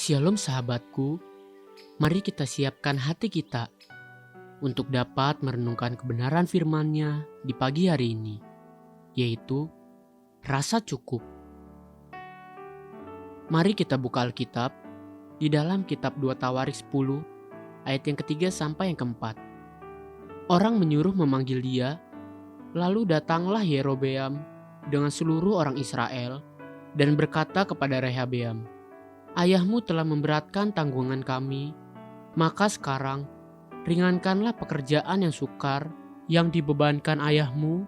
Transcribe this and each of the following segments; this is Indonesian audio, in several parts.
Shalom sahabatku, mari kita siapkan hati kita untuk dapat merenungkan kebenaran firman-Nya di pagi hari ini, yaitu rasa cukup. Mari kita buka Alkitab di dalam kitab 2 Tawarik 10 ayat yang ketiga sampai yang keempat. Orang menyuruh memanggil dia, lalu datanglah Yerobeam dengan seluruh orang Israel dan berkata kepada Rehabeam, "Ayahmu telah memberatkan tanggungan kami, maka sekarang ringankanlah pekerjaan yang sukar yang dibebankan ayahmu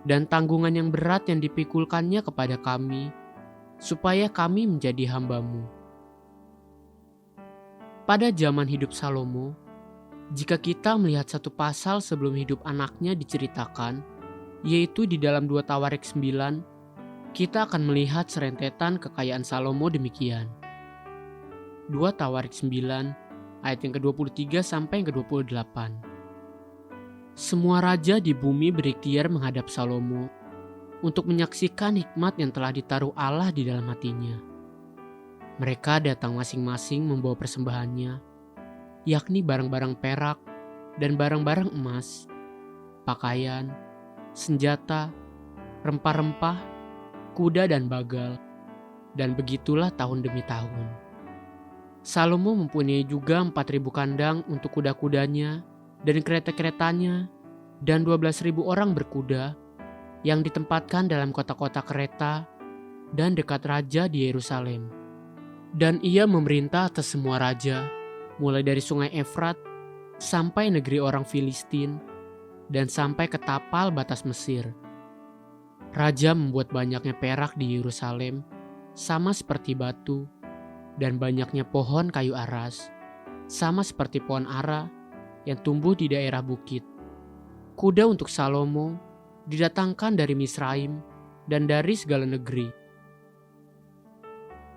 dan tanggungan yang berat yang dipikulkannya kepada kami, supaya kami menjadi hamba-Mu." Pada zaman hidup Salomo, jika kita melihat satu pasal sebelum hidup anaknya diceritakan, yaitu di dalam 2 Tawarik 9, kita akan melihat serentetan kekayaan Salomo demikian. 2 Tawarik 9 ayat yang ke-23 sampai yang ke-28. Semua raja di bumi berikhtiar menghadap Salomo untuk menyaksikan hikmat yang telah ditaruh Allah di dalam hatinya. Mereka datang masing-masing membawa persembahannya, yakni barang-barang perak dan barang-barang emas, pakaian, senjata, rempah-rempah, kuda dan bagal, dan begitulah tahun demi tahun. Salomo mempunyai juga 4.000 kandang untuk kuda-kudanya dan kereta-keretanya, dan 12.000 orang berkuda yang ditempatkan dalam kota-kota kereta dan dekat raja di Yerusalem. Dan ia memerintah atas semua raja, mulai dari sungai Efrat sampai negeri orang Filistin dan sampai ke tapal batas Mesir. Raja membuat banyaknya perak di Yerusalem, sama seperti batu, dan banyaknya pohon kayu aras, sama seperti pohon ara yang tumbuh di daerah bukit. Kuda untuk Salomo didatangkan dari Misraim dan dari segala negeri.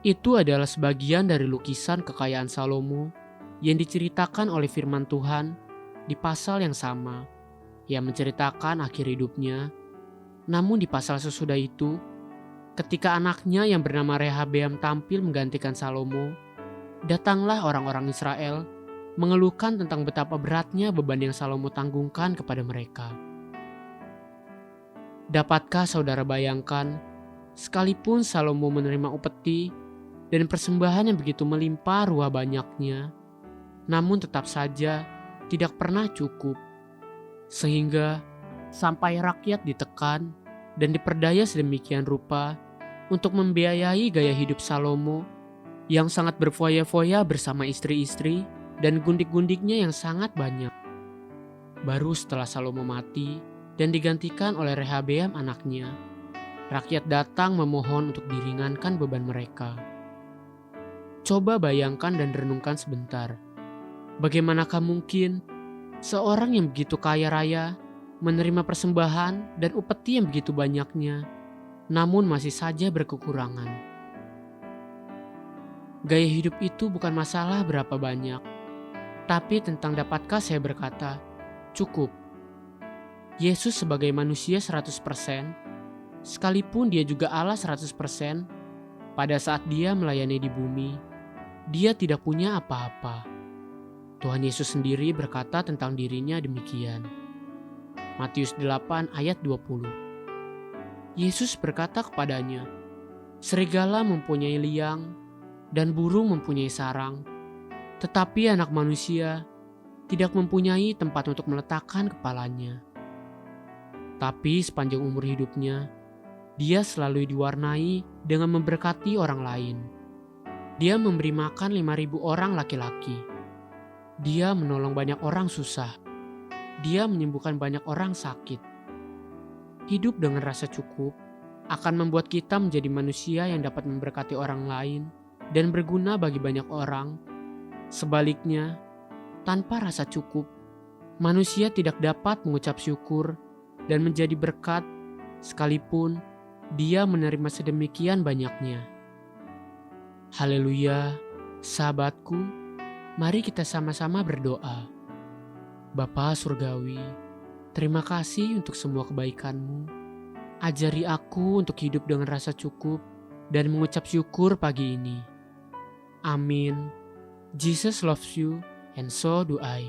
Itu adalah sebagian dari lukisan kekayaan Salomo yang diceritakan oleh firman Tuhan di pasal yang sama, yang menceritakan akhir hidupnya. Namun di pasal sesudah itu, ketika anaknya yang bernama Rehabeam tampil menggantikan Salomo, datanglah orang-orang Israel mengeluhkan tentang betapa beratnya beban yang Salomo tanggungkan kepada mereka. Dapatkah saudara bayangkan, sekalipun Salomo menerima upeti dan persembahan yang begitu melimpah ruah banyaknya, namun tetap saja tidak pernah cukup, sehingga sampai rakyat ditekan dan diperdaya sedemikian rupa untuk membiayai gaya hidup Salomo yang sangat berfoya-foya bersama istri-istri dan gundik-gundiknya yang sangat banyak. Baru setelah Salomo mati dan digantikan oleh Rehabeam anaknya, rakyat datang memohon untuk diringankan beban mereka. Coba bayangkan dan renungkan sebentar. Bagaimanakah mungkin seorang yang begitu kaya raya menerima persembahan dan upeti yang begitu banyaknya, namun masih saja berkekurangan? Gaya hidup itu bukan masalah berapa banyak, tapi tentang dapatkah saya berkata, cukup. Yesus sebagai manusia 100%, sekalipun dia juga Allah 100%, pada saat dia melayani di bumi, dia tidak punya apa-apa. Tuhan Yesus sendiri berkata tentang dirinya demikian. Matius 8 ayat 20. Yesus berkata kepadanya, "Serigala mempunyai liang dan burung mempunyai sarang, tetapi anak manusia tidak mempunyai tempat untuk meletakkan kepalanya." Tapi sepanjang umur hidupnya, dia selalu diwarnai dengan memberkati orang lain. Dia memberi makan 5.000 orang laki-laki. Dia menolong banyak orang susah. Dia menyembuhkan banyak orang sakit. Hidup dengan rasa cukup akan membuat kita menjadi manusia yang dapat memberkati orang lain dan berguna bagi banyak orang. Sebaliknya, tanpa rasa cukup, manusia tidak dapat mengucap syukur dan menjadi berkat sekalipun dia menerima sedemikian banyaknya. Haleluya, sahabatku, mari kita sama-sama berdoa. Bapa Surgawi, terima kasih untuk semua kebaikan-Mu. Ajari aku untuk hidup dengan rasa cukup dan mengucap syukur pagi ini. Amin. Jesus loves you, and so do I.